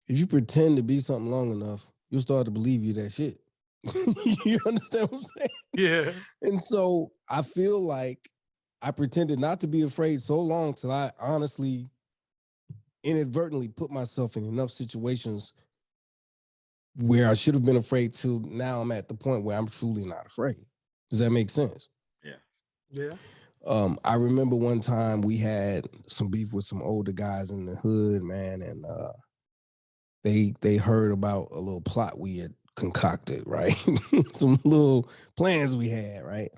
if you pretend to be something long enough, you'll start to believe you that shit. You understand what I'm saying? Yeah. And so I feel like I pretended not to be afraid so long till I honestly inadvertently put myself in enough situations where I should have been afraid to. Now I'm at the point where I'm truly not afraid. Does that make sense? Yeah. Yeah. I remember one time we had some beef with some older guys in the hood, man, and they heard about a little plot we had concocted, right? Some little plans we had, right?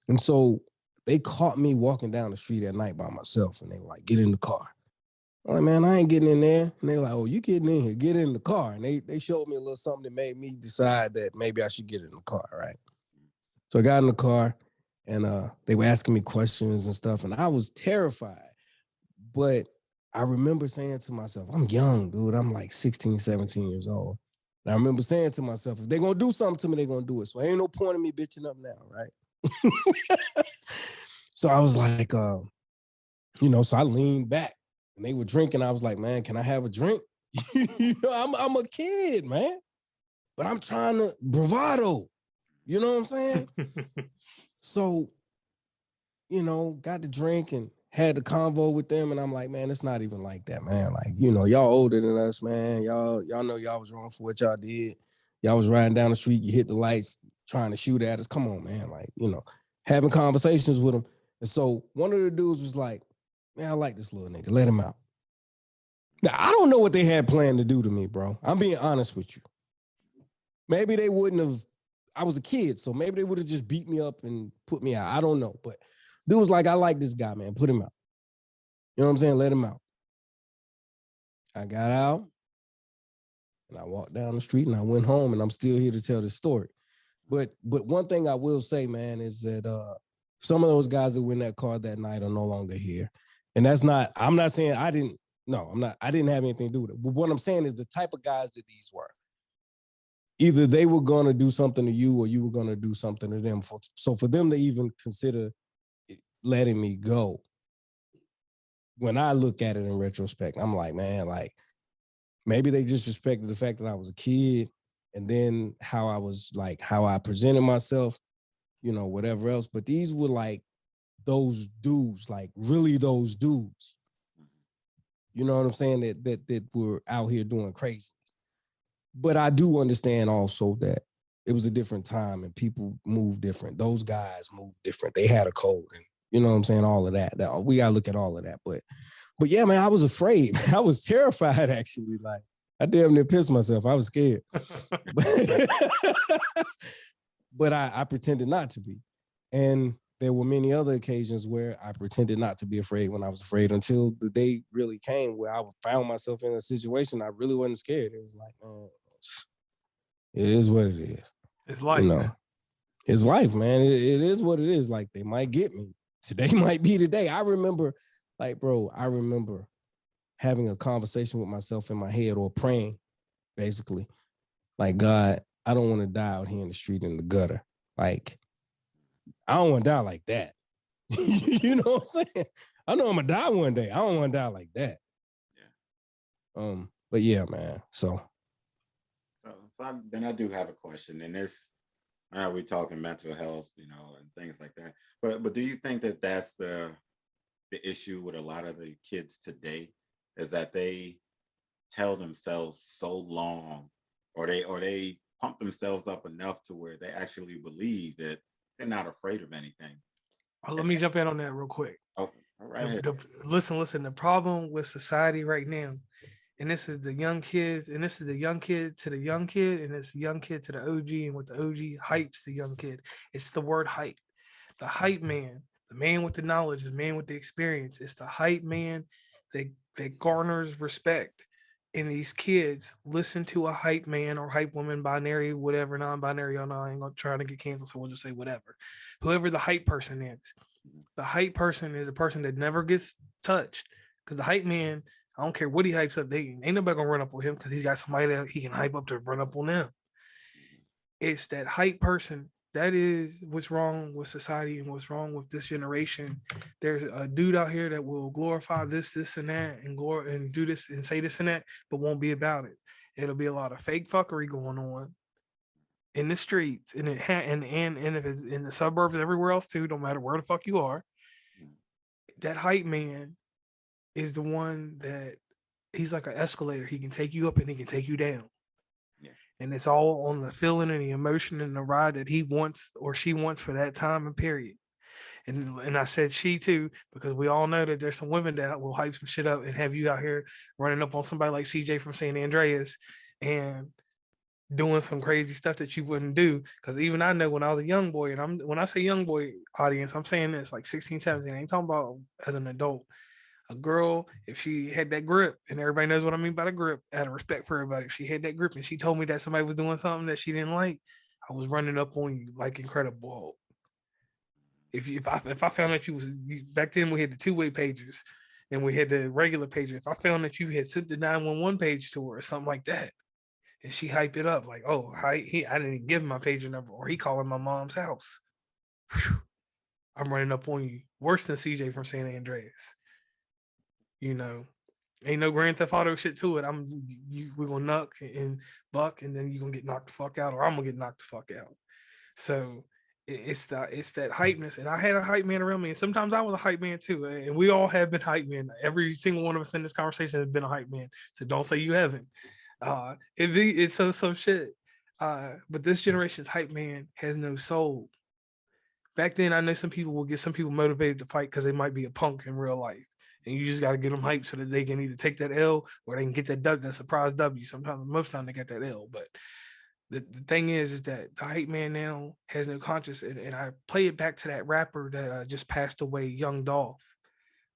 And so they caught me walking down the street at night by myself, and they were like, "Get in the car." I'm like, "Man, I ain't getting in there." And they were like, "Oh, you getting in here? Get in the car." And they showed me a little something that made me decide that maybe I should get in the car, right? So I got in the car, and they were asking me questions and stuff, and I was terrified. But I remember saying to myself, I'm young, dude. I'm like 16, 17 years old. And I remember saying to myself, if they're going to do something to me, they're going to do it. So ain't no point in me bitching up now, right? So I was like, so I leaned back and they were drinking. I was like, man, can I have a drink? I'm a kid, man. But I'm trying to bravado. You know what I'm saying? So, got the drink and had the convo with them, and I'm like, man, it's not even like that, man. Like, y'all older than us, man. Y'all know y'all was wrong for what y'all did. Y'all was riding down the street, you hit the lights, trying to shoot at us. Come on, man. Like, having conversations with them. And so one of the dudes was like, man, I like this little nigga. Let him out. Now, I don't know what they had planned to do to me, bro. I'm being honest with you. Maybe they wouldn't have. I was a kid, so maybe they would have just beat me up and put me out. I don't know. But dude was like, I like this guy, man. Put him out. You know what I'm saying? Let him out. I got out and I walked down the street and I went home, and I'm still here to tell this story. But one thing I will say, man, is that some of those guys that were in that car that night are no longer here. And I'm not saying I didn't have anything to do with it. But what I'm saying is the type of guys that these were. Either they were going to do something to you or you were going to do something to them. So for them to even consider letting me go, when I look at it in retrospect, I'm like, man, like maybe they just respected the fact that I was a kid, and then how I presented myself, whatever else. But these were like those dudes, like really those dudes. You know what I'm saying? That were out here doing crazy. But I do understand also that it was a different time and people move different. Those guys move different. They had a code, and you know what I'm saying? All of that. We gotta look at all of that. But yeah, man, I was afraid. I was terrified, actually. Like, I damn near pissed myself. I was scared. But I pretended not to be. And there were many other occasions where I pretended not to be afraid when I was afraid, until the day really came where I found myself in a situation I really wasn't scared. It was like, man, it is what it is. It's life. It's life, man. It is what it is. Like, they might get me. Today might be the day. I remember having a conversation with myself in my head, or praying, basically. Like, God, I don't want to die out here in the street in the gutter. Like, I don't want to die like that. You know what I'm saying? I know I'm gonna die one day. I don't want to die like that. Yeah. But yeah, man. So then I do have a question, and this, we're talking mental health, and things like that. But do you think that that's the issue with a lot of the kids today, is that they tell themselves so long, or they pump themselves up enough to where they actually believe that they're not afraid of anything? Let me jump in on that real quick. Oh, all right. Listen. The problem with society right now, and this is the young kids, and this is the young kid to the young kid, and it's the young kid to the OG, and what the OG hypes the young kid. It's the word hype. The hype man, the man with the knowledge, the man with the experience. It's the hype man that garners respect. And these kids listen to a hype man or hype woman, binary, whatever, non-binary. Y'all know I ain't gonna try to get canceled, so we'll just say whatever. Whoever the hype person is. The hype person is a person that never gets touched. Because the hype man, I don't care what he hypes up, ain't nobody gonna run up on him, because he's got somebody that he can hype up to run up on them. It's that hype person that is what's wrong with society and what's wrong with this generation. There's a dude out here that will glorify this, and that, and do this and say this and that, but won't be about it. It'll be a lot of fake fuckery going on in the streets, and and if it's in the suburbs, everywhere else too. Don't matter where the fuck you are. That hype man is the one that he's like an escalator. He can take you up and he can take you down. And it's all on the feeling and the emotion and the ride that he wants or she wants for that time and period. And I said she too, because we all know that there's some women that will hype some shit up and have you out here running up on somebody like CJ from San Andreas and doing some crazy stuff that you wouldn't do. Because even I know when I was a young boy, and when I say young boy audience, I'm saying this like 16, 17. I ain't talking about as an adult. A girl, if she had that grip, and everybody knows what I mean by the grip, out of respect for everybody, if she had that grip and she told me that somebody was doing something that she didn't like, I was running up on you like Incredible Hulk. If I found that back then we had the two-way pagers and we had the regular pager. If I found that you had sent the 911 page to her or something like that, and she hype it up like, oh, I didn't give him my pager number, or he calling my mom's house. Whew, I'm running up on you worse than CJ from San Andreas. You know, ain't no Grand Theft Auto shit to it. We're gonna knock and buck, and then you're gonna get knocked the fuck out, or I'm gonna get knocked the fuck out. So it's that hypeness. And I had a hype man around me, and sometimes I was a hype man too. And we all have been hype men. Every single one of us in this conversation has been a hype man. So don't say you haven't. It's some shit. But this generation's hype man has no soul. Back then, I know some people will get some people motivated to fight because they might be a punk in real life. And you just got to get them hyped so that they can either take that L or they can get that surprise W. Sometimes, most time they get that L. But the thing is that the hype man now has no conscience. And I play it back to that rapper that just passed away, Young Dolph.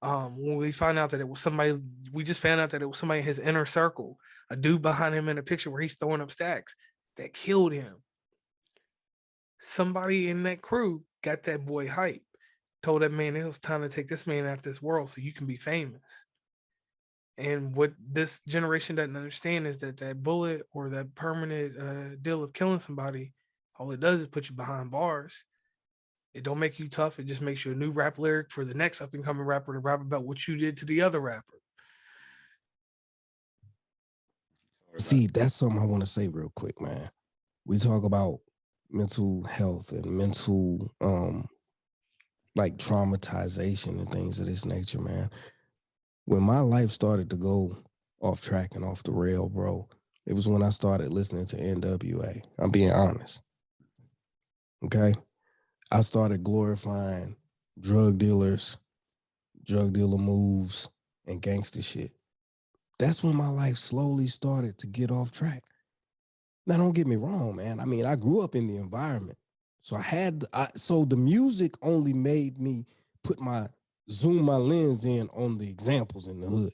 When we found out that it was somebody, we just found out that it was somebody in his inner circle, a dude behind him in a picture where he's throwing up stacks that killed him. Somebody in that crew got that boy hype, told that man it was time to take this man out of this world so you can be famous. And what this generation doesn't understand is that bullet or that permanent deal of killing somebody, all it does is put you behind bars. It don't make you tough. It just makes you a new rap lyric for the next up and coming rapper to rap about what you did to the other rapper. See, that's something I want to say real quick, man. We talk about mental health and mental like traumatization and things of this nature, man. When my life started to go off track and off the rail, bro, it was when I started listening to NWA. I'm being honest. Okay? I started glorifying drug dealers, drug dealer moves, and gangster shit. That's when my life slowly started to get off track. Now, don't get me wrong, man. I mean, I grew up in the environment. So so the music only made me zoom my lens in on the examples in the hood.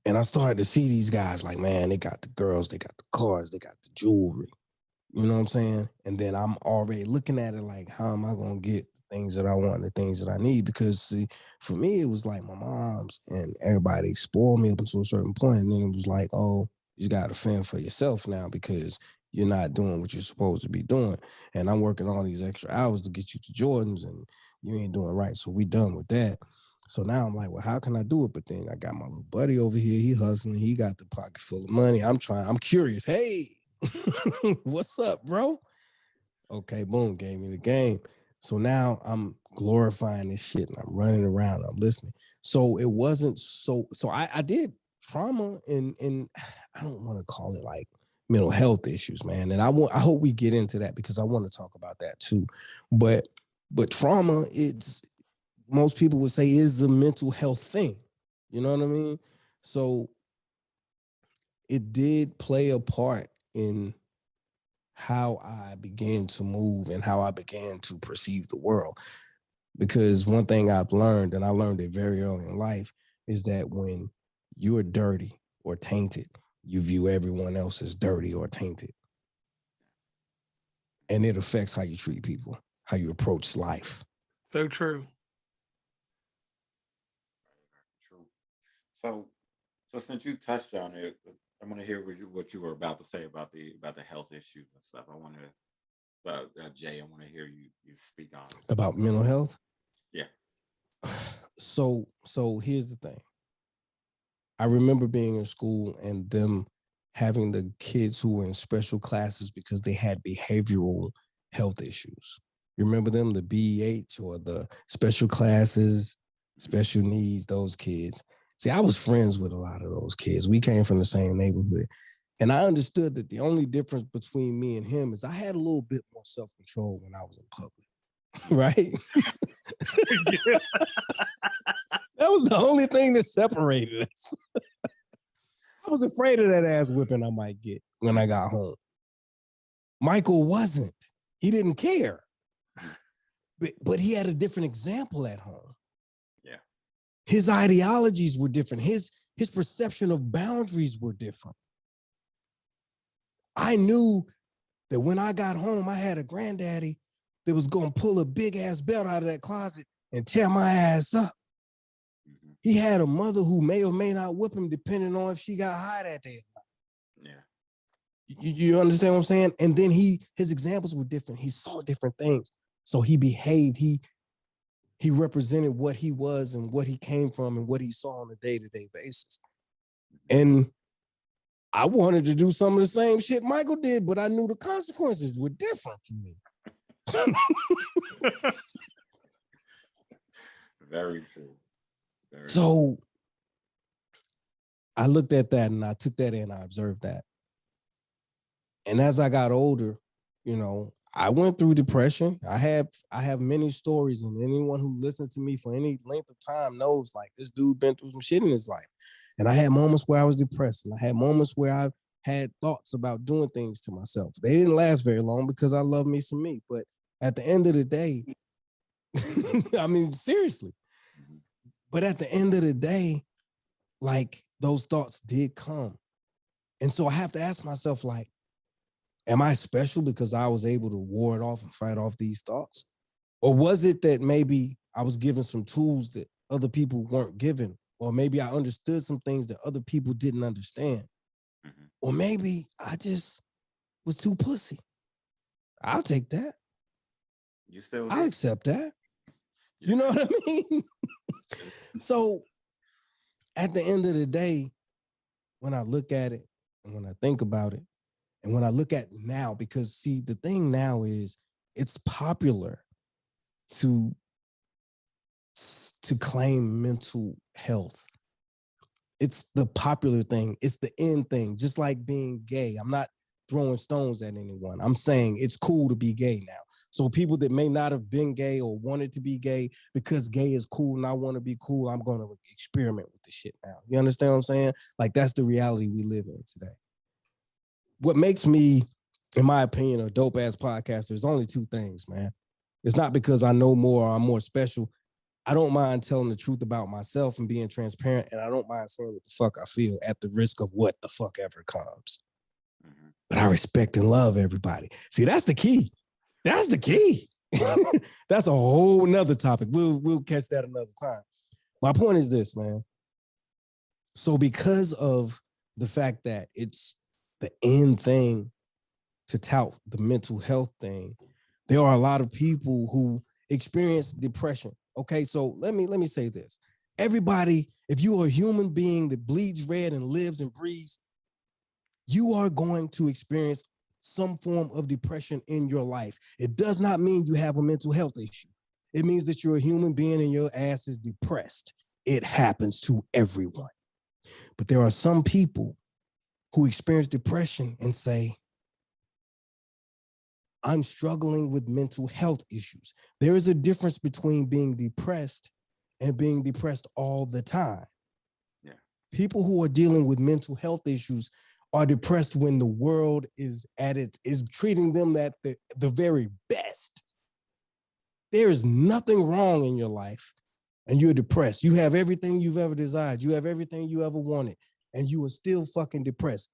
And I started to see these guys like, man, they got the girls, they got the cars, they got the jewelry. You know what I'm saying? And then I'm already looking at it like, how am I going to get the things that I want, the things that I need? Because see, for me, it was like my mom's and everybody spoiled me up until a certain point. And then it was like, oh, you got to fend for yourself now because you're not doing what you're supposed to be doing. And I'm working all these extra hours to get you to Jordans and you ain't doing right. So we done with that. So now I'm like, well, how can I do it? But then I got my little buddy over here. He hustling. He got the pocket full of money. I'm curious. Hey, what's up, bro? Okay, boom, gave me the game. So now I'm glorifying this shit and I'm running around, I'm listening. So it wasn't so I did trauma and I don't want to call it like mental health issues, man. And I hope we get into that because I want to talk about that too. But trauma, it's most people would say is a mental health thing. You know what I mean? So it did play a part in how I began to move and how I began to perceive the world. Because one thing I've learned, and I learned it very early in life, is that when you're dirty or tainted, you view everyone else as dirty or tainted. And it affects how you treat people, how you approach life. So true. True. So since you touched on it, I want to hear what you were about to say about the health issues and stuff. I want to So, Jay, I want to hear you speak on it. About mental health. Yeah. So here's the thing. I remember being in school and them having the kids who were in special classes because they had behavioral health issues. You remember them, the BEH or the special classes, special needs, those kids. See, I was friends with a lot of those kids. We came from the same neighborhood. And I understood that the only difference between me and him is I had a little bit more self-control when I was in public, right? That was the only thing that separated us. I was afraid of that ass whipping I might get when I got home. Michael wasn't. He didn't care. But he had a different example at home. Yeah. His ideologies were different. His perception of boundaries were different. I knew that when I got home, I had a granddaddy that was going to pull a big ass belt out of that closet and tear my ass up. Mm-hmm. He had a mother who may or may not whip him depending on if she got high that day. Yeah. You understand what I'm saying? And then his examples were different. He saw different things. So he behaved. He represented what he was and what he came from and what he saw on a day-to-day basis. And I wanted to do some of the same shit Michael did, but I knew the consequences were different for me. Very true. So I looked at that and I took that in, I observed that. And as I got older, you know, I went through depression. I have many stories, and anyone who listens to me for any length of time knows, like, this dude been through some shit in his life. And I had moments where I was depressed, and I had moments where I had thoughts about doing things to myself. They didn't last very long because I love me some me. But at the end of the day, I mean, seriously. But at the end of the day, like, those thoughts did come. And so I have to ask myself, like, am I special because I was able to ward off and fight off these thoughts? Or was it that maybe I was given some tools that other people weren't given? Or maybe I understood some things that other people didn't understand? Mm-hmm. Or maybe I just was too pussy. I'll take that. I'll accept that. Yeah. You know what I mean? So at the end of the day, when I look at it and when I think about it, and when I look at now, because see, the thing now is it's popular to claim mental health. It's the popular thing. It's the in thing, just like being gay. I'm not throwing stones at anyone. I'm saying it's cool to be gay now. So people that may not have been gay or wanted to be gay, because gay is cool and I want to be cool, I'm going to experiment with the shit now. You understand what I'm saying? Like, that's the reality we live in today. What makes me, in my opinion, a dope ass podcaster is only two things, man. It's not because I know more or I'm more special. I don't mind telling the truth about myself and being transparent, and I don't mind saying what the fuck I feel at the risk of what the fuck ever comes. Mm-hmm. But I respect and love everybody. See, that's the key. That's the key. That's a whole nother topic. We'll catch that another time. My point is this, man. So because of the fact that it's the end thing to tout the mental health thing, there are a lot of people who experience depression. Okay, so let me say this. Everybody, if you are a human being that bleeds red and lives and breathes, you are going to experience some form of depression in your life. It does not mean you have a mental health issue. It means that you're a human being and your ass is depressed. It happens to everyone. But there are some people who experience depression and say, I'm struggling with mental health issues. There is a difference between being depressed and being depressed all the time. Yeah. People who are dealing with mental health issues are depressed when the world is treating them at the very best. There is nothing wrong in your life and you're depressed. You have everything you've ever desired. You have everything you ever wanted, and you are still fucking depressed.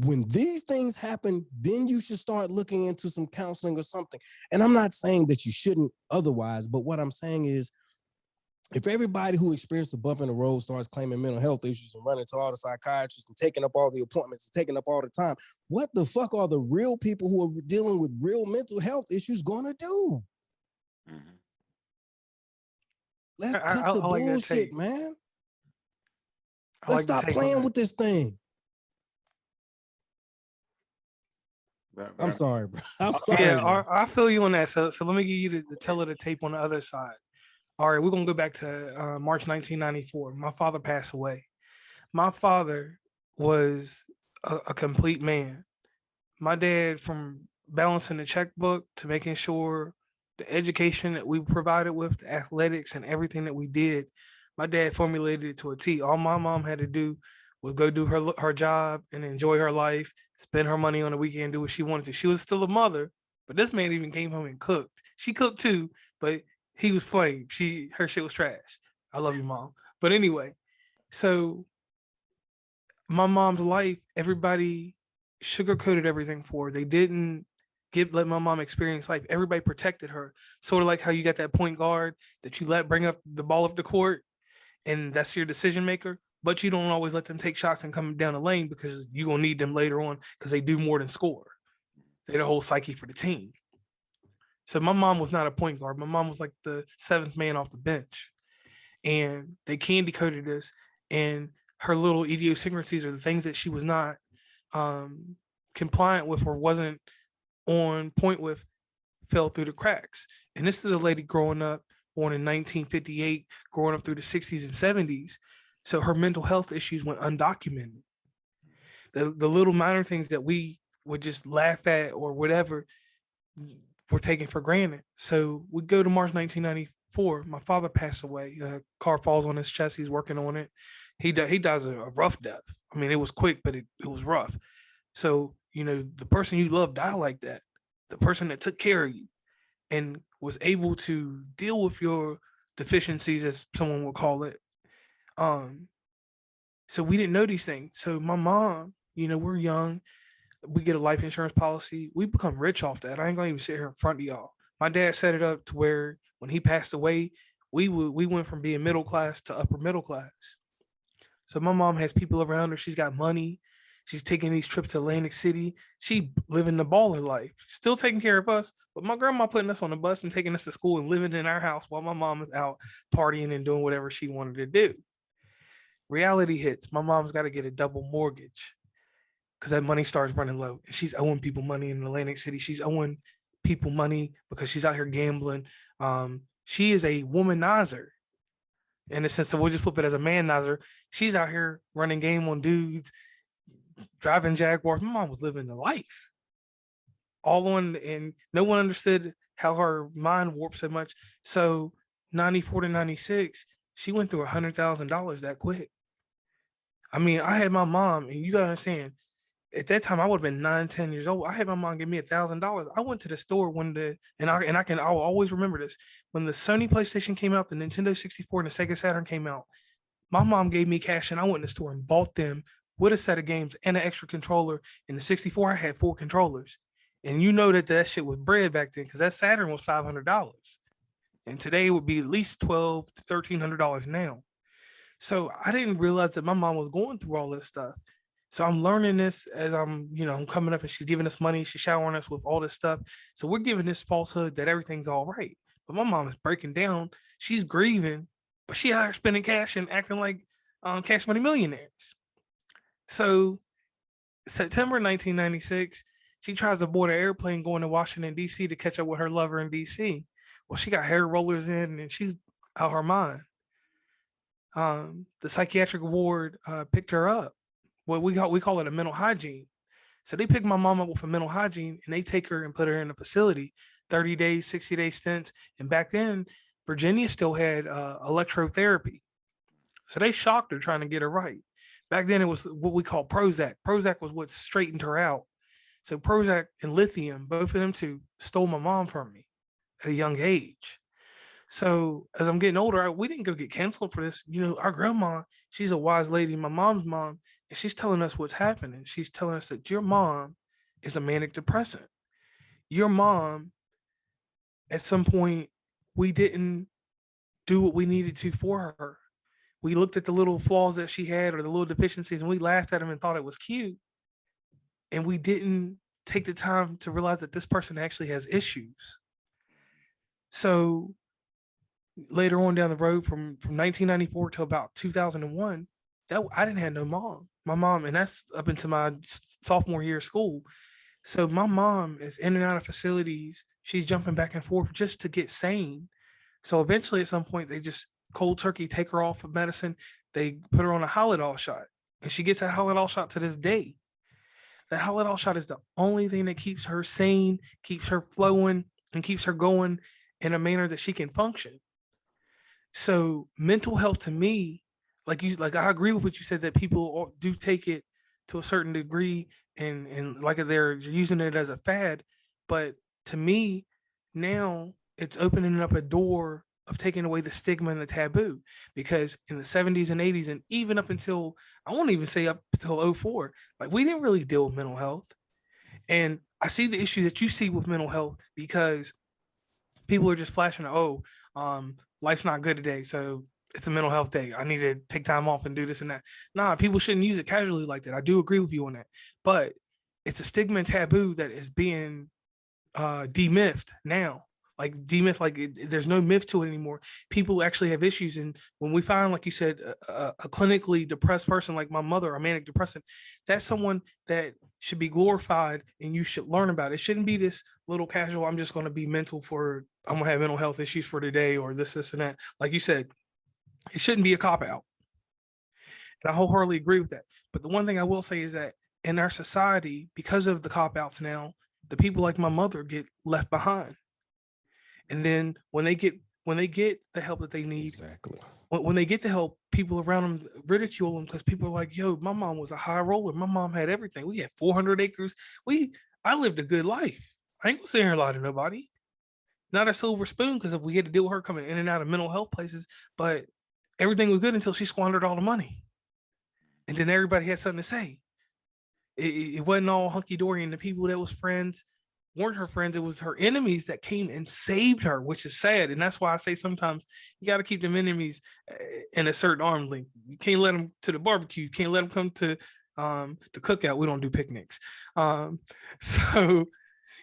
When these things happen, then you should start looking into some counseling or something. And I'm not saying that you shouldn't otherwise, but what I'm saying is If everybody who experienced a bump in the road starts claiming mental health issues and running to all the psychiatrists and taking up all the appointments and taking up all the time, what the fuck are the real people who are dealing with real mental health issues gonna do? Mhm. Let's I, cut I, the I like that bullshit, take. man. I Let's like the stop take on playing that. with this thing. But I'm I mean, sorry, bro. I'm sorry. Yeah, Man. I feel you on that. So let me give you the tell of the tape on the other side. All right, we're gonna go back to March 1994. My father passed away. My father was a complete man. My dad, from balancing the checkbook to making sure the education that we provided with, the athletics and everything that we did, my dad formulated it to a T. All my mom had to do was go do her job and enjoy her life, spend her money on the weekend, do what she wanted to. She was still a mother, but this man even came home and cooked. She cooked too, but he was flame. Her shit was trash. I love you, mom. But anyway, so my mom's life, everybody sugarcoated everything for her. They didn't let my mom experience life. Everybody protected her. Sort of like how you got that point guard that you let bring up the ball up the court and that's your decision maker, but you don't always let them take shots and come down the lane because you're gonna need them later on because they do more than score. They're the whole psyche for the team. So my mom was not a point guard. My mom was like the seventh man off the bench. And they candy coated us, and her little idiosyncrasies are the things that she was not um, compliant with or wasn't on point with fell through the cracks. And this is a lady growing up, born in 1958, growing up through the 60s and 70s. So her mental health issues went undocumented. The little minor things that we would just laugh at or whatever were taken for granted. So we go to March 1994. My father passed away. A car falls on his chest. He's working on it. He dies a rough death. I mean, it was quick, but it was rough. So, the person you love died like that. The person that took care of you and was able to deal with your deficiencies, as someone would call it. So we didn't know these things. So my mom, we're young. We get a life insurance policy. We become rich off that. I ain't gonna even sit here in front of y'all. My dad set it up to where when he passed away, we went from being middle class to upper middle class. So my mom has people around her. She's got money. She's taking these trips to Atlantic City. She living the baller life, still taking care of us. But my grandma putting us on the bus and taking us to school and living in our house while my mom is out partying and doing whatever she wanted to do. Reality hits. My mom's got to get a double mortgage because that money starts running low. And she's owing people money in Atlantic City. She's owing people money because she's out here gambling. She is a womanizer in the sense of, we'll just flip it as a manizer. She's out here running game on dudes, driving Jaguars. My mom was living the life. All on, and no one understood how her mind warped so much. So 94 to 96, she went through $100,000 that quick. I mean, I had my mom, and you gotta understand, at that time I would have been 9, 10 years old. I had my mom give me $1,000. I went to the store one day, and I'll always remember this. When the Sony PlayStation came out, the Nintendo 64 and the Sega Saturn came out, my mom gave me cash, and I went in the store and bought them with a set of games and an extra controller. In the 64, I had 4 controllers. And you know that shit was bread back then because that Saturn was $500. And today it would be at least $1,200 to $1,300 now. So I didn't realize that my mom was going through all this stuff. So I'm learning this as I'm coming up, and she's giving us money. She's showering us with all this stuff. So we're giving this falsehood that everything's all right. But my mom is breaking down. She's grieving, but she out here spending cash and acting like cash money millionaires. So September 1996, she tries to board an airplane going to Washington, D.C. to catch up with her lover in D.C. Well, she got hair rollers in and she's out her mind. The psychiatric ward picked her up. What we call it a mental hygiene. So they pick my mom up with a mental hygiene and they take her and put her in a facility, 30 days, 60-day stints. And back then, Virginia still had electrotherapy. So they shocked her trying to get her right. Back then, it was what we call Prozac. Prozac was what straightened her out. So Prozac and lithium, both of them two, stole my mom from me at a young age. So as I'm getting older, we didn't go get counseling for this. Our grandma, she's a wise lady, my mom's mom, and she's telling us what's happening. She's telling us that your mom is a manic depressant. Your mom, at some point, we didn't do what we needed to for her. We looked at the little flaws that she had or the little deficiencies and we laughed at them and thought it was cute. And we didn't take the time to realize that this person actually has issues. So later on down the road from 1994 to about 2001, that I didn't have no mom. My mom, and that's up into my sophomore year of school. So my mom is in and out of facilities. She's jumping back and forth just to get sane. So eventually, at some point, they just cold turkey take her off of medicine. They put her on a Haldol shot, and she gets that Haldol shot to this day. That Haldol shot is the only thing that keeps her sane, keeps her flowing, and keeps her going in a manner that she can function. So mental health to me, like I agree with what you said that people do take it to a certain degree and like they're using it as a fad, but to me now it's opening up a door of taking away the stigma and the taboo because in the 70s and 80s and even up until I won't even say up until '04, like we didn't really deal with mental health. And I see the issue that you see with mental health because people are just flashing, oh, life's not good today, so it's a mental health day. I need to take time off and do this and that. Nah, people shouldn't use it casually like that. I do agree with you on that, but it's a stigma and taboo that is being demythed now. Like demyth, like there's no myth to it anymore. People actually have issues, and when we find, like you said, a clinically depressed person like my mother, a manic depressant, that's someone that should be glorified, and you should learn about it. It shouldn't be this little casual. I'm just going to be mental for. I'm gonna have mental health issues for today, or this, and that. Like you said, it shouldn't be a cop out, and I wholeheartedly agree with that. But the one thing I will say is that in our society, because of the cop outs now, the people like my mother get left behind. And then when they get the help that they need, Exactly. when they get the help, people around them ridicule them because people are like, "Yo, my mom was a high roller. My mom had everything. We had 400 acres. I lived a good life. I ain't gonna sit here and lie to nobody. Not a silver spoon because we had to deal with her coming in and out of mental health places, but everything was good until she squandered all the money, and then everybody had something to say. It wasn't all hunky dory, and the people that was friends weren't her friends. It was her enemies that came and saved her, which is sad. And that's why I say sometimes you got to keep them enemies in a certain arm's length. You can't let them to the barbecue. You can't let them come to the cookout. We don't do picnics. So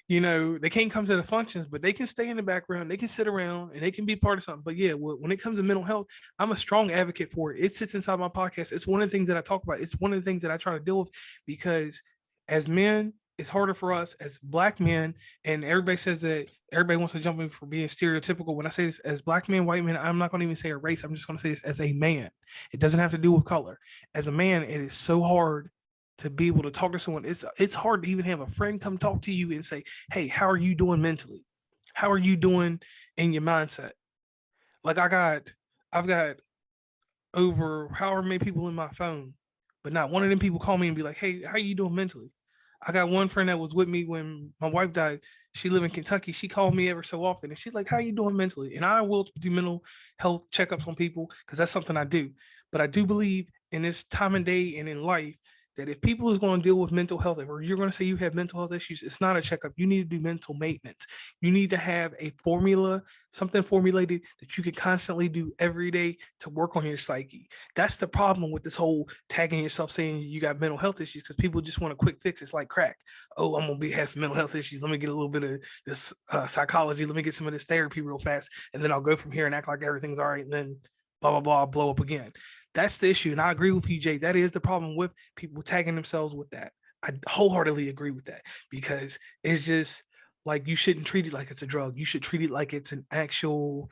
they can't come to the functions, but they can stay in the background. They can sit around and they can be part of something. But yeah, when it comes to mental health, I'm a strong advocate for it. It sits inside my podcast. It's one of the things that I talk about. It's one of the things that I try to deal with because as men, it's harder for us as Black men. And everybody says that everybody wants to jump in for being stereotypical. When I say this as Black men, white men, I'm not going to even say a race. I'm just going to say this as a man. It doesn't have to do with color. As a man, it is so hard to be able to talk to someone. It's hard to even have a friend come talk to you and say, "Hey, how are you doing mentally? How are you doing in your mindset?" Like I've got over however many people in my phone, but not one of them people call me and be like, "Hey, how are you doing mentally?" I got one friend that was with me when my wife died. She lived in Kentucky. She called me ever so often, and she's like, "How are you doing mentally?" And I will do mental health checkups on people because that's something I do. But I do believe in this time and day and in life that if people is going to deal with mental health, or you're going to say you have mental health issues, it's not a checkup. You need to do mental maintenance. You need to have a formula, something formulated that you can constantly do every day to work on your psyche. That's the problem with this whole tagging yourself saying you got mental health issues because people just want a quick fix. It's like crack. Oh, I'm gonna have some mental health issues. Let me get a little bit of this psychology. Let me get some of this therapy real fast, and then I'll go from here and act like everything's all right. And then blah blah blah, blow up again. That's the issue. And I agree with you, Jay. That is the problem with people tagging themselves with that. I wholeheartedly agree with that because it's just like you shouldn't treat it like it's a drug. You should treat it like it's an actual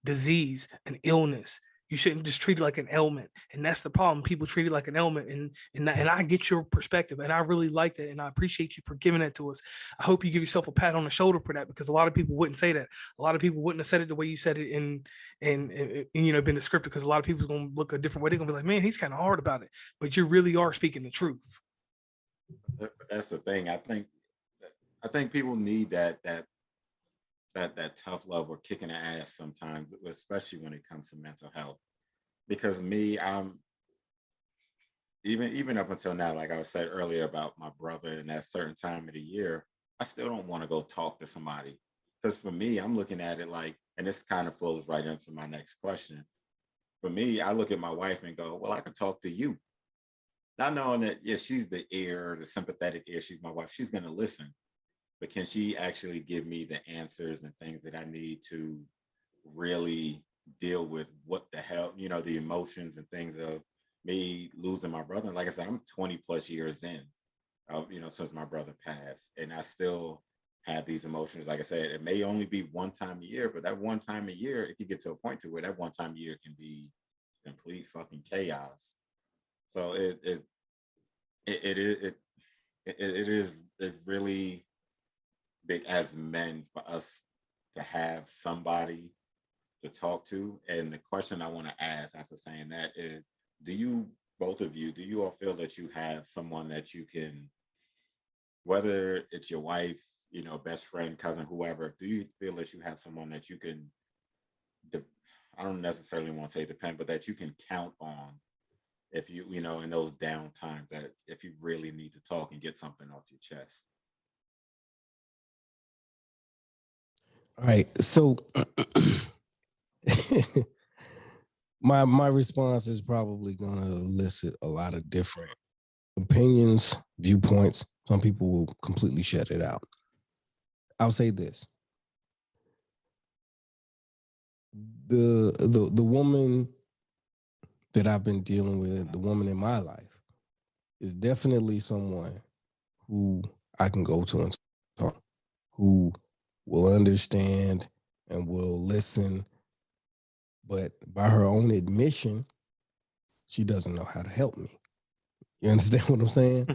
disease, an illness. You shouldn't just treat it like an ailment. And that's the problem. People treat it like an ailment. And I get your perspective. And I really like that. And I appreciate you for giving that to us. I hope you give yourself a pat on the shoulder for that because a lot of people wouldn't say that. A lot of people wouldn't have said it the way you said it and been descriptive because a lot of people's going to look a different way. They're going to be like, man, he's kind of hard about it. But you really are speaking the truth. That's the thing. I think people need that tough love or kicking the ass sometimes, especially when it comes to mental health. Because me, I'm even up until now, like I said earlier about my brother in that certain time of the year, I still don't want to go talk to somebody because for me, I'm looking at it like, and this kind of flows right into my next question. For me, I look at my wife and go, well, I could talk to you. Not knowing that, yeah, she's the ear, the sympathetic ear, she's my wife, she's going to listen. But can she actually give me the answers and things that I need to really deal with what the hell, the emotions and things of me losing my brother? And like I said, I'm 20 plus years in, since my brother passed. And I still have these emotions. Like I said, it may only be one time a year, but that one time a year, it can get to a point to where that one time a year can be complete fucking chaos. So it is it is it's really big as men for us to have somebody to talk to. And the question I want to ask after saying that is, do you, both of you, do you all feel that you have someone that you can, whether it's your wife, best friend, cousin, whoever, do you feel that you have someone that you can, I don't necessarily want to say depend, but that you can count on if in those down times, that if you really need to talk and get something off your chest? All right. So my response is probably gonna elicit a lot of different opinions, viewpoints. Some people will completely shut it out. I'll say this. The woman that I've been dealing with, the woman in my life, is definitely someone who I can go to and talk, who will understand and will listen. But by her own admission, she doesn't know how to help me. You understand what I'm saying?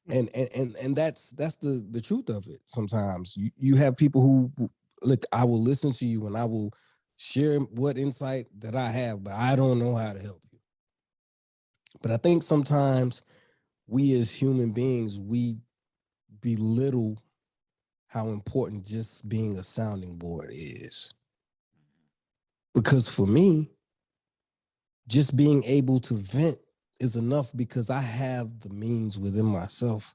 And that's the truth of it. Sometimes you have people who look, I will listen to you and I will share what insight that I have, but I don't know how to help you. But I think sometimes we as human beings, we belittle how important just being a sounding board is. Because for me, just being able to vent is enough, because I have the means within myself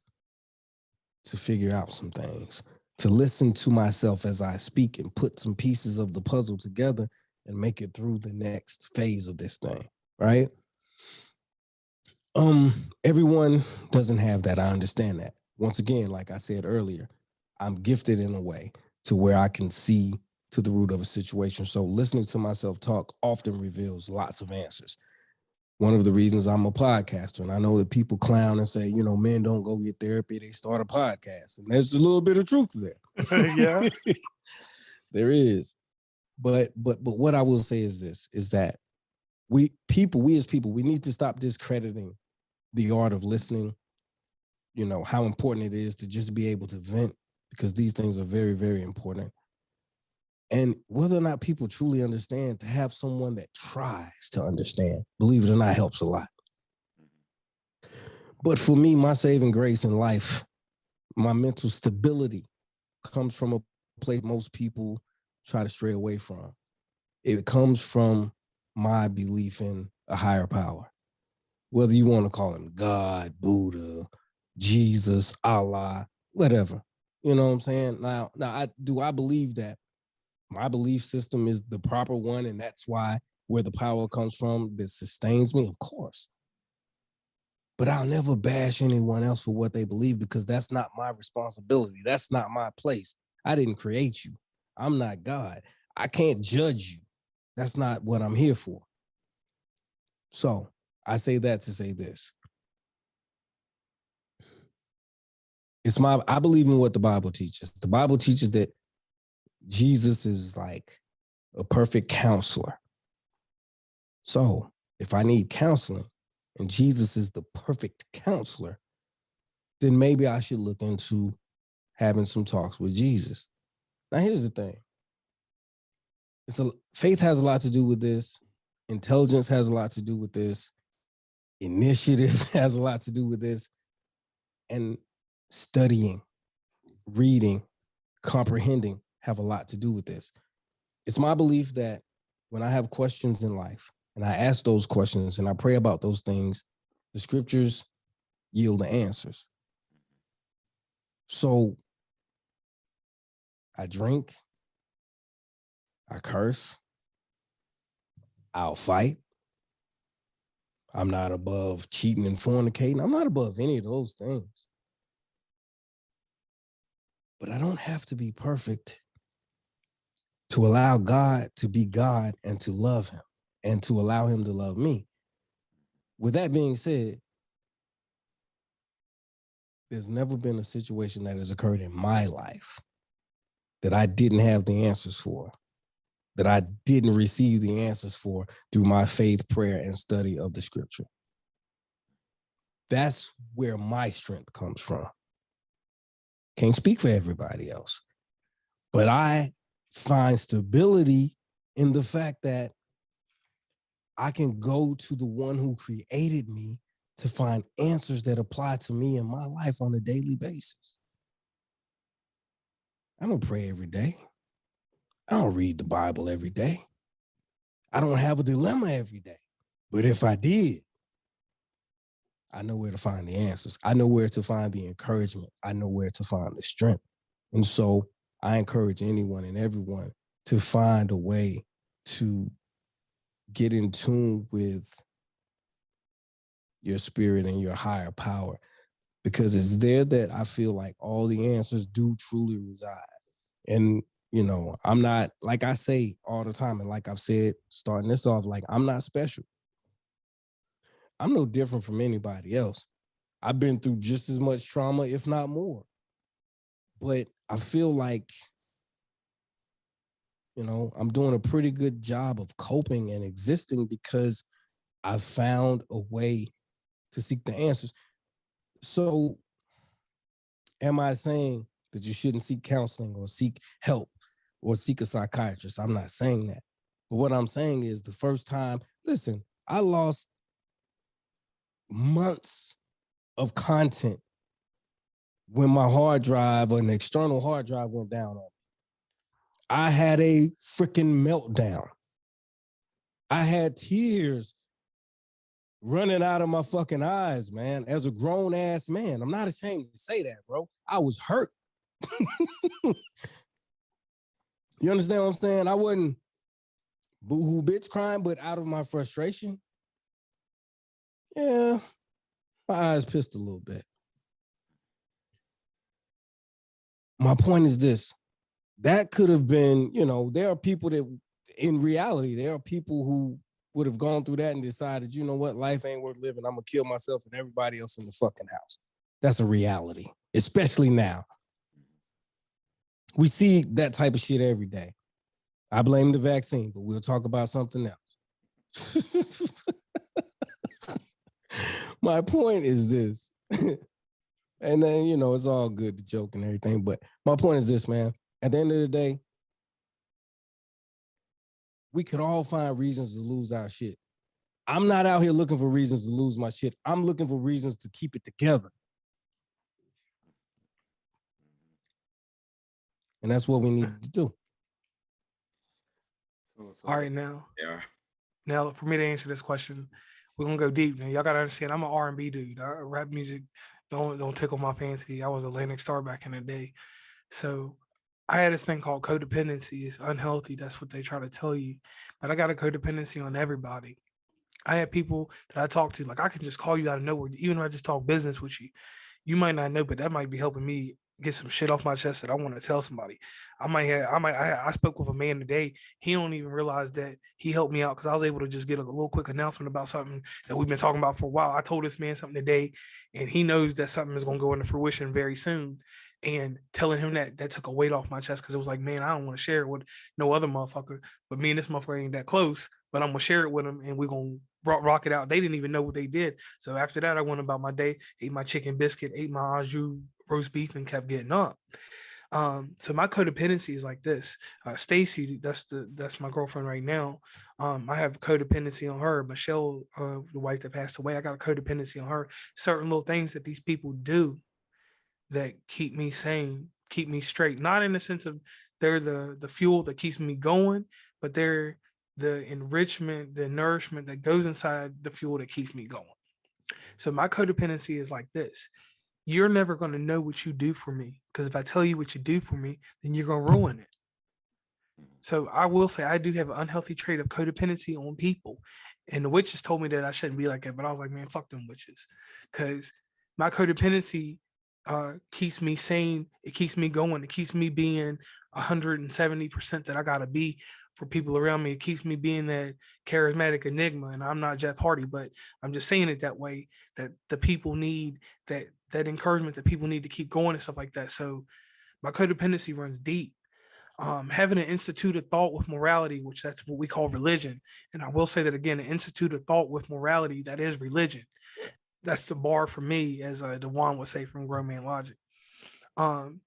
to figure out some things, to listen to myself as I speak and put some pieces of the puzzle together and make it through the next phase of this thing, right? Everyone doesn't have that. I understand that. Once again, like I said earlier, I'm gifted in a way to where I can see to the root of a situation. So listening to myself talk often reveals lots of answers. One of the reasons I'm a podcaster, and I know that people clown and say, men don't go get therapy, they start a podcast. And there's a little bit of truth there. Yeah. There is. But what I will say is this, is that we as people, we need to stop discrediting the art of listening, how important it is to just be able to vent, because these things are very, very important. And whether or not people truly understand, to have someone that tries to understand, believe it or not, helps a lot. But for me, my saving grace in life, my mental stability, comes from a place most people try to stray away from. It comes from my belief in a higher power, whether you want to call him God, Buddha, Jesus, Allah, whatever. You know what I'm saying? Now, I believe that my belief system is the proper one, and that's why where the power comes from that sustains me? Of course. But I'll never bash anyone else for what they believe, because that's not my responsibility. That's not my place. I didn't create you. I'm not God. I can't judge you. That's not what I'm here for. So I say that to say this. I believe in what the Bible teaches. The Bible teaches that Jesus is like a perfect counselor. So if I need counseling and Jesus is the perfect counselor, then maybe I should look into having some talks with Jesus. Now, here's the thing. Faith has a lot to do with this. Intelligence has a lot to do with this. Initiative has a lot to do with this. And studying, reading, comprehending have a lot to do with this. It's my belief that when I have questions in life and I ask those questions and I pray about those things, the scriptures yield the answers. So I drink, I curse. I'll fight. I'm not above cheating and fornicating. I'm not above any of those things. But I don't have to be perfect to allow God to be God and to love him and to allow him to love me. With that being said, there's never been a situation that has occurred in my life that I didn't have the answers for, that I didn't receive the answers for through my faith, prayer, and study of the scripture. That's where my strength comes from. Can't speak for everybody else, but I find stability in the fact that I can go to the one who created me to find answers that apply to me in my life on a daily basis. I don't pray every day. I don't read the Bible every day. I don't have a dilemma every day. But if I did, I know where to find the answers. I know where to find the encouragement. I know where to find the strength. And so I encourage anyone and everyone to find a way to get in tune with your spirit and your higher power, because it's there that I feel like all the answers do truly reside. And, you know, I'm not, like I say all the time, and like I've said, starting this off, like I'm not special. I'm no different from anybody else. I've been through just as much trauma, if not more. But I feel like, you know, I'm doing a pretty good job of coping and existing because I found a way to seek the answers. So am I saying that you shouldn't seek counseling or seek help or seek a psychiatrist? I'm not saying that. But what I'm saying is the first time, listen, I lost months of content when my hard drive or an external hard drive went down on me. I had a freaking meltdown. I had tears running out of my fucking eyes, man, as a grown ass man. I'm not ashamed to say that, bro. I was hurt. You understand what I'm saying? I wasn't boo-hoo bitch crying, but out of my frustration, yeah, my eyes pissed a little bit. My point is this. That could have been, you know, there are people that, in reality, there are people who would have gone through that and decided, you know what, life ain't worth living. I'm going to kill myself and everybody else in the fucking house. That's a reality, especially now. We see that type of shit every day. I blame the vaccine, but we'll talk about something else. My point is this. And then, you know, it's all good to joke and everything, but my point is this, man. At the end of the day, we could all find reasons to lose our shit. I'm not out here looking for reasons to lose my shit. I'm looking for reasons to keep it together. And that's what we need to do. All right, now. Yeah. Now, for me to answer this question, we're gonna go deep. Now, y'all gotta understand, I'm an R&B dude. Rap music don't tickle my fancy. I was Atlantic Star back in the day, so I had this thing called codependency. It's unhealthy. That's what they try to tell you. But I got a codependency on everybody. I had people that I talk to, like I can just call you out of nowhere, even if I just talk business with you. You might not know, but that might be helping me get some shit off my chest that I want to tell somebody. I spoke with a man today. He don't even realize that he helped me out because I was able to just get a little quick announcement about something that we've been talking about for a while. I told this man something today, and he knows that something is going to go into fruition very soon. And telling him that took a weight off my chest because it was like, man, I don't want to share it with no other motherfucker. But me and this motherfucker ain't that close. But I'm gonna share it with him, and we're gonna rock it out. They didn't even know what they did. So after that, I went about my day, ate my chicken biscuit, ate my au jus roast beef, and kept getting up. So my codependency is like this. Stacy, that's my girlfriend right now. I have codependency on her. Michelle, the wife that passed away, I got a codependency on her. Certain little things that these people do that keep me sane, keep me straight. Not in the sense of they're the fuel that keeps me going, but they're the enrichment, the nourishment that goes inside the fuel that keeps me going. So my codependency is like this. You're never going to know what you do for me, because if I tell you what you do for me, then you're going to ruin it. So I will say I do have an unhealthy trait of codependency on people. And the witches told me that I shouldn't be like that, but I was like, man, fuck them witches. Because my codependency keeps me sane. It keeps me going. It keeps me being 170% that I gotta be for people around me. It keeps me being that charismatic enigma. And I'm not Jeff Hardy, but I'm just saying it that way, that the people need that encouragement, that people need to keep going and stuff like that. So my codependency runs deep. Having an institute of thought with morality, which that's what we call religion. And I will say that again, an institute of thought with morality, that is religion. That's the bar for me, as Dewan would say from Grown Man Logic. Um,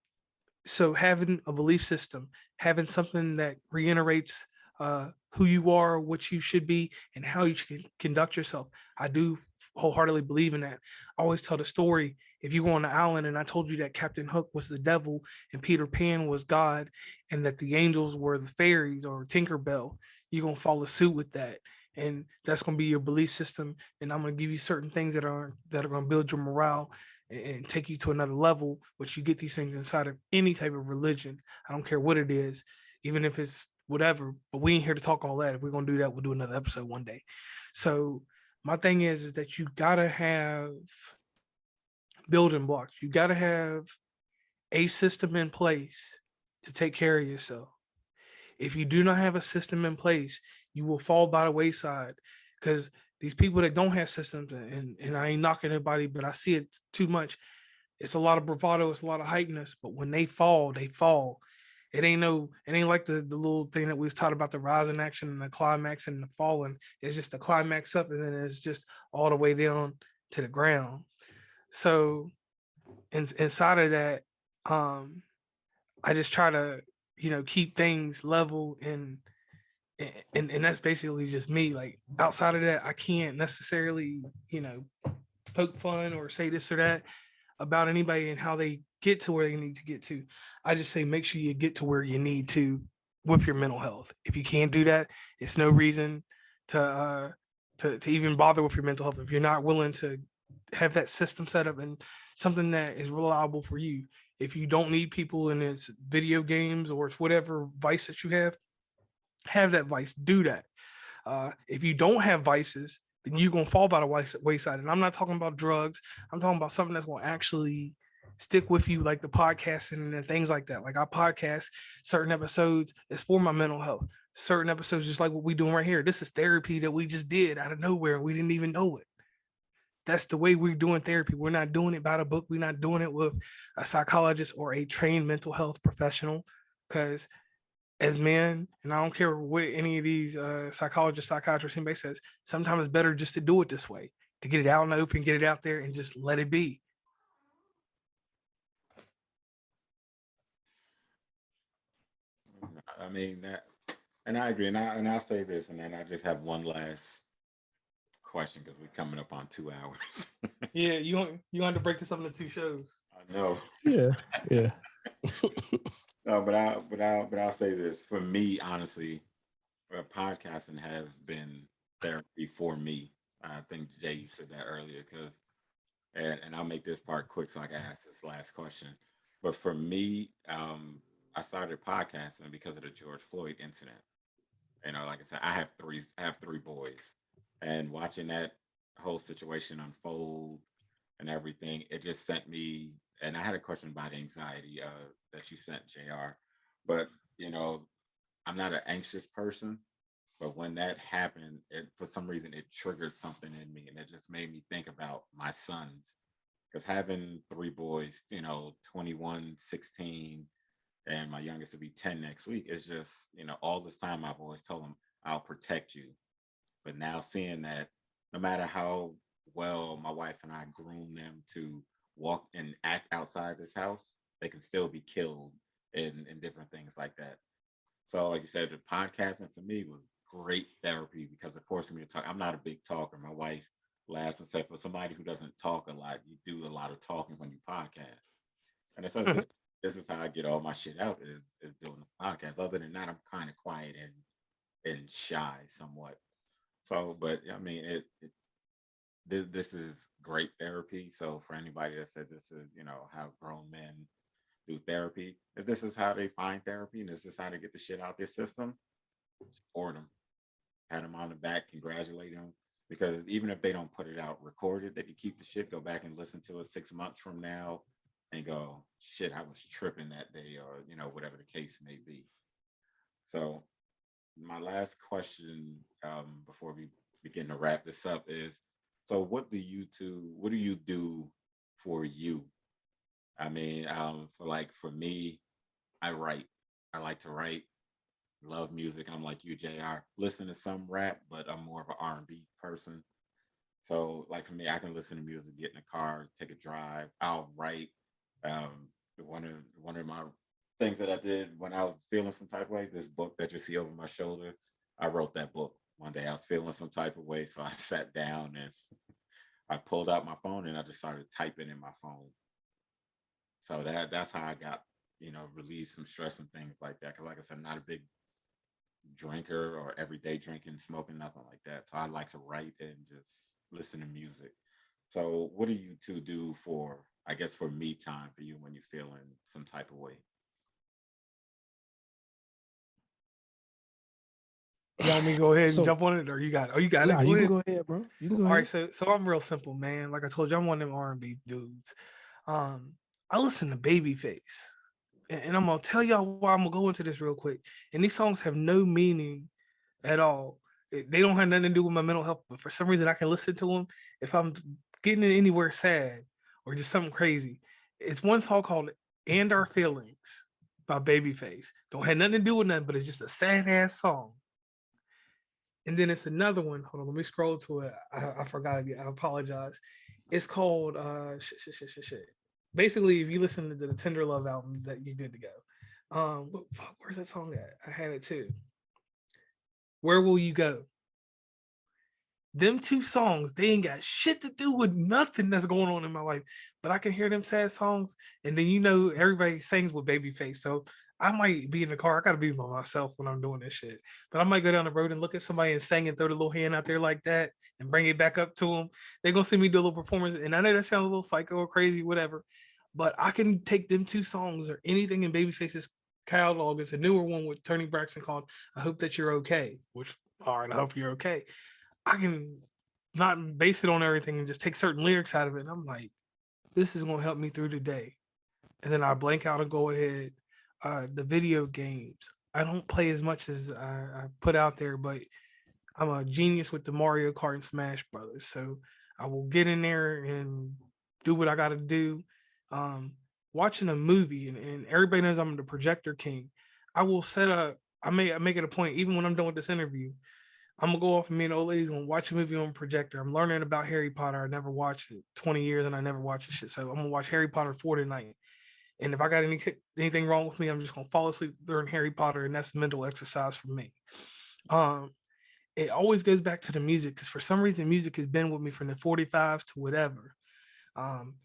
so having a belief system, having something that reiterates who you are, what you should be, and how you should conduct yourself. I do wholeheartedly believe in that. I always tell the story. If you go on the island and I told you that Captain Hook was the devil and Peter Pan was God, and that the angels were the fairies or Tinkerbell, you're gonna follow suit with that. And that's gonna be your belief system. And I'm gonna give you certain things that are gonna build your morale and take you to another level, which you get these things inside of any type of religion. I don't care what it is, even if it's whatever, but we ain't here to talk all that. If we're gonna do that, we'll do another episode one day. So my thing is that you gotta have building blocks. You gotta have a system in place to take care of yourself. If you do not have a system in place, you will fall by the wayside, because these people that don't have systems, and I ain't knocking anybody, but I see it too much. It's a lot of bravado, it's a lot of hypeness, but when they fall, they fall. It ain't like the little thing that we was taught about the rising action and the climax and the falling. It's just the climax up and then it's just all the way down to the ground. So inside of that, um, I just try to, keep things level, and that's basically just me. Like outside of that, I can't necessarily, poke fun or say this or that about anybody and how they get to where they need to get to. I just say make sure you get to where you need to with your mental health. If you can't do that, it's no reason to even bother with your mental health. If you're not willing to have that system set up and something that is reliable for you. If you don't need people in it's video games or it's whatever vice that you have that vice, do that. If you don't have vices, then you're gonna fall by the wayside. And I'm not talking about drugs. I'm talking about something that's gonna actually stick with you, like the podcasting and things like that. Like I podcast certain episodes is for my mental health. Certain episodes, just like what we doing right here. This is therapy that we just did out of nowhere, and we didn't even know it. That's the way we're doing therapy. We're not doing it by the book. We're not doing it with a psychologist or a trained mental health professional, because as men, and I don't care what any of these psychologists, psychiatrists, anybody says, sometimes it's better just to do it this way, to get it out in the open, get it out there, and just let it be. I mean that, and I agree. And I'll say this, and then I just have one last question because we're coming up on 2 hours. Yeah, you want to break this up into two shows. I know. Yeah, yeah. No, but I'll say this. For me, honestly, podcasting has been therapy for me. I think Jay, you said that earlier, because and I'll make this part quick so I can ask this last question. But for me, I started podcasting because of the George Floyd incident. Like I said, I have three boys, and watching that whole situation unfold and everything, it just sent me. And I had a question about anxiety that you sent, Jr. But you know, I'm not an anxious person, but when that happened, for some reason it triggered something in me, and it just made me think about my sons. Because having three boys, 21, 16, and my youngest will be 10 next week, is just, all this time I've always told them, I'll protect you. But now seeing that no matter how well my wife and I groom them to walk and act outside this house, they can still be killed in different things like that. So, like you said, the podcasting for me was great therapy because it forced me to talk. I'm not a big talker. My wife laughs and says, for somebody who doesn't talk a lot, you do a lot of talking when you podcast. And I said, this is how I get all my shit out is doing the podcast. Other than that, I'm kind of quiet and shy somewhat. So, but I mean, this is great therapy. So for anybody that said this is, how grown men through therapy, if this is how they find therapy and this is how they get the shit out their system, support them, pat them on the back, congratulate them. Because even if they don't put it out recorded, they can keep the shit, go back and listen to it 6 months from now and go, shit, I was tripping that day, or whatever the case may be. So my last question, before we begin to wrap this up, is, so what do you do for you? I mean, for me, I write. I like to write. Love music. I'm like you, JR. Listen to some rap, but I'm more of an R&B person. So, like for me, I can listen to music, get in the car, take a drive. I'll write. Um, one of my things that I did when I was feeling some type of way, this book that you see over my shoulder, I wrote that book one day. I was feeling some type of way, so I sat down and I pulled out my phone and I just started typing in my phone. So that's how I got, relieve some stress and things like that. Cause like I said, I'm not a big drinker or everyday drinking, smoking, nothing like that. So I like to write and just listen to music. So what do you two do for, I guess, for me time for you when you're feeling some type of way? You want me to go ahead and So jump on it, or you got it? Oh, you got it. nah, Go you can ahead. go ahead, bro. You can go All right, ahead. so I'm real simple, man. Like I told you, I'm one of them R&B dudes. Um, I listen to Babyface, and I'm gonna tell y'all why. I'm gonna go into this real quick. And these songs have no meaning at all. They don't have nothing to do with my mental health, but for some reason, I can listen to them if I'm getting anywhere sad or just something crazy. It's one song called "And Our Feelings" by Babyface. Don't have nothing to do with nothing, but it's just a sad ass song. And then it's another one. Hold on, let me scroll to it. I forgot it. I apologize. It's called shit. Basically, if you listen to the Tender Love album that you did to go, fuck, where's that song at? I had it too. Where Will You Go? Them two songs, they ain't got shit to do with nothing that's going on in my life. But I can hear them sad songs, and then everybody sings with Babyface. So I might be in the car. I gotta be by myself when I'm doing this shit. But I might go down the road and look at somebody and sing and throw the little hand out there like that and bring it back up to them. They're gonna see me do a little performance. And I know that sounds a little psycho or crazy, whatever. But I can take them two songs or anything in Babyface's catalog. It's a newer one with Tony Braxton called I Hope That You're Okay, which all right, I hope you're okay. I can not base it on everything and just take certain lyrics out of it. And I'm like, this is gonna help me through the day. And then I blank out and go ahead. The video games. I don't play as much as I put out there, but I'm a genius with the Mario Kart and Smash Brothers. So I will get in there and do what I gotta do. Watching a movie, and everybody knows I'm the projector king. I will set up, I make it a point, even when I'm done with this interview, I'm gonna go off and me and old ladies gonna watch a movie on projector. I'm learning about Harry Potter. I never watched it 20 years and I never watched the shit. So I'm gonna watch Harry Potter 4 tonight. And if I got anything wrong with me, I'm just gonna fall asleep during Harry Potter, and that's mental exercise for me. Um, it always goes back to the music because for some reason music has been with me from the 45s to whatever. Um,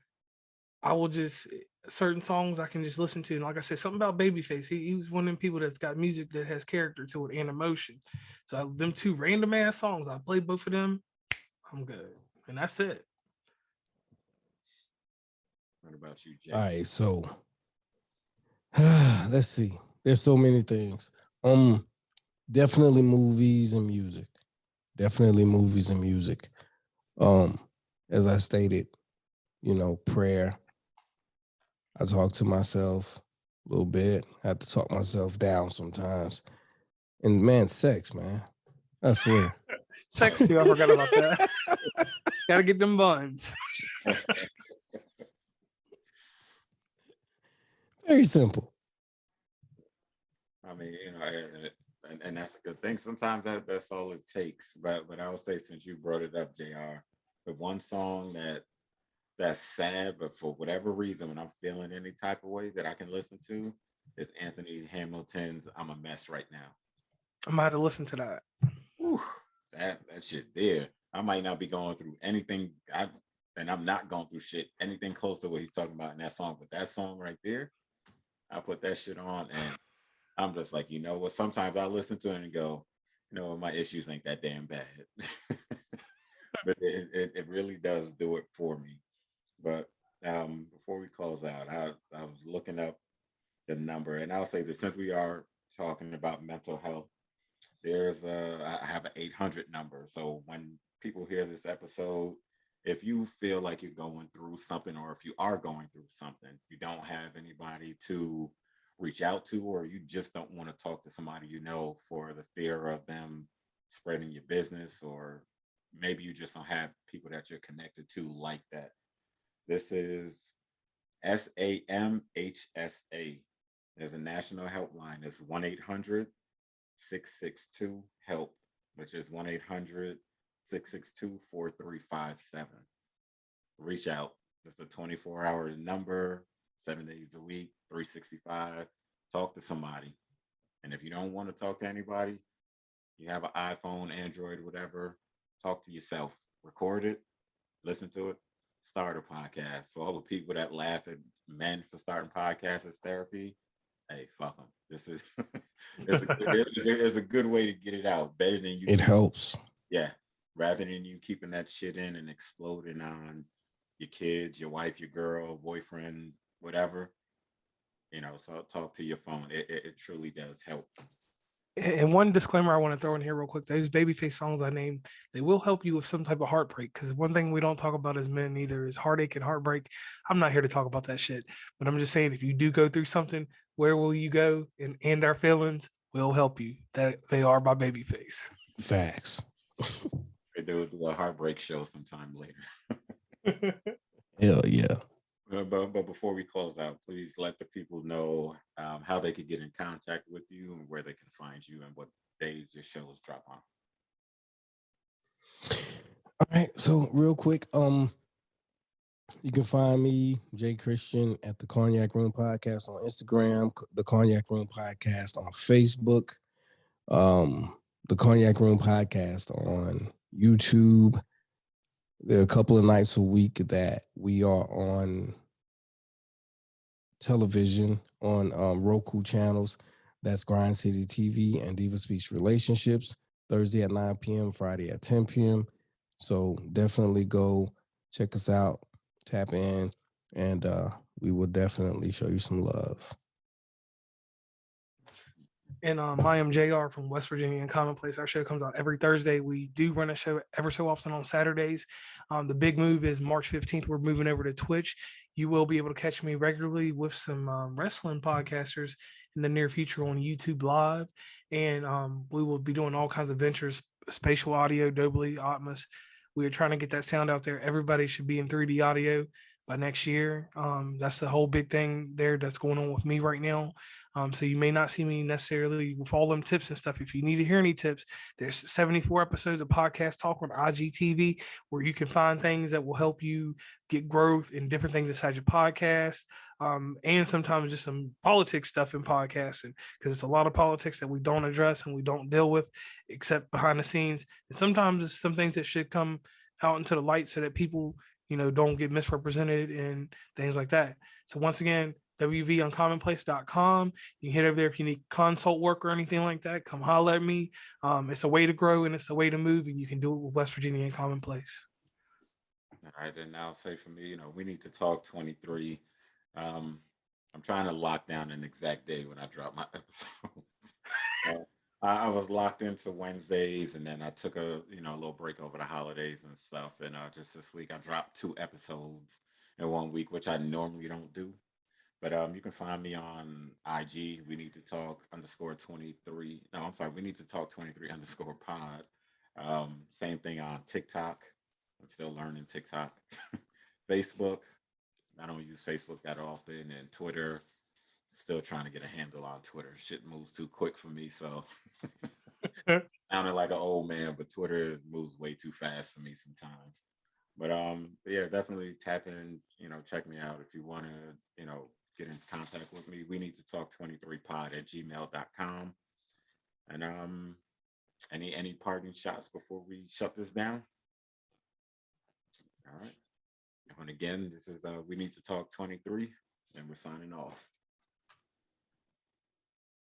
I will just certain songs I can just listen to. And like I said, something about Babyface. He was one of them people that's got music that has character to it and emotion. So them two random ass songs, I play both of them. I'm good. And that's it. What about you, All Jay? right, so let's see. There's so many things. Definitely movies and music. Definitely movies and music. Um, as I stated, prayer. I talk to myself a little bit. I have to talk myself down sometimes. And man, sex, man. I swear. Sex too. I forgot about that. Gotta get them buns. Very simple. I mean, and that's a good thing. Sometimes that's all it takes. But I would say, since you brought it up, Jr., the one song that's sad, but for whatever reason, when I'm feeling any type of way that I can listen to, is Anthony Hamilton's "I'm a Mess Right Now." I'm gonna have to listen to that. Whew, that shit there. I might not be going through anything. And I'm not going through shit anything close to what he's talking about in that song. But that song right there, I put that shit on, and I'm just like, you know what? Sometimes I listen to it and go, my issues ain't that damn bad. But it really does do it for me. But before we close out, I was looking up the number. And I'll say that since we are talking about mental health, I have an 800 number. So when people hear this episode, if you feel like you're going through something, or if you are going through something, you don't have anybody to reach out to, or you just don't want to talk to somebody for the fear of them spreading your business, or maybe you just don't have people that you're connected to like that. This is SAMHSA. There's a national helpline. It's 1-800-662-HELP, which is 1-800-662-4357. Reach out. It's a 24-hour number, 7 days a week, 365. Talk to somebody. And if you don't want to talk to anybody, you have an iPhone, Android, whatever, talk to yourself. Record it, listen to it, start a podcast. For all the people that laugh at men for starting podcasts as therapy, hey, fuck them. This is it's a good way to get it out. Better than you. It helps. Yeah. Rather than you keeping that shit in and exploding on your kids, your wife, your girl, boyfriend, whatever. Talk to your phone. It truly does help. And one disclaimer I want to throw in here real quick: those babyface songs I named, they will help you with some type of heartbreak. Because one thing we don't talk about as men either is heartache and heartbreak. I'm not here to talk about that shit, but I'm just saying, if you do go through something, Where Will You Go and Our Feelings will help you. That they are by Babyface. Facts. They do a heartbreak show sometime later. Hell yeah. But before we close out, please let the people know how they could get in contact with you and where they can find you and what days your shows drop on. All right. So real quick, you can find me, Jay Christian, at the Cognac Room Podcast on Instagram, the Cognac Room Podcast on Facebook, the Cognac Room Podcast on YouTube. There are a couple of nights a week that we are on television on Roku channels. That's Grind City TV and Diva Speaks Relationships. Thursday at 9 p.m., Friday at 10 p.m. So definitely go check us out, tap in, and we will definitely show you some love. And I am JR from West Virginia and Commonplace. Our show comes out every Thursday. We do run a show ever so often on Saturdays. The big move is March 15th. We're moving over to Twitch. You will be able to catch me regularly with some wrestling podcasters in the near future on YouTube Live. And we will be doing all kinds of ventures, spatial audio, Dolby Atmos. We are trying to get that sound out there. Everybody should be in 3D audio by next year. That's the whole big thing there that's going on with me right now. So you may not see me necessarily with all them tips and stuff. If you need to hear any tips, there's 74 episodes of Podcast Talk on IGTV where you can find things that will help you get growth and different things inside your podcast. And sometimes just some politics stuff in podcasting, because it's a lot of politics that we don't address and we don't deal with except behind the scenes. And sometimes it's some things that should come out into the light so that people, don't get misrepresented and things like that. So once again, wvuncommonplace.com. You can hit over there if you need consult work or anything like that. Come holler at me. It's a way to grow and it's a way to move, and you can do it with West Virginia and Commonplace. All right, and I'll say for me, we need to talk 23. I'm trying to lock down an exact day when I drop my episode. I was locked into Wednesdays, and then I took a little break over the holidays and stuff. And just this week, I dropped 2 episodes in 1 week, which I normally don't do. But you can find me on IG. We need to talk _23. No, I'm sorry. We need to talk 23_pod. Same thing on TikTok. I'm still learning TikTok. Facebook. I don't use Facebook that often, and Twitter. Still trying to get a handle on Twitter. Shit moves too quick for me, so sounding like an old man, but Twitter moves way too fast for me sometimes. But yeah, definitely tap in, check me out if you want to, get in contact with me. We need to talk 23pod@gmail.com. And any parting shots before we shut this down? All right. And again, this is we need to talk 23, and we're signing off.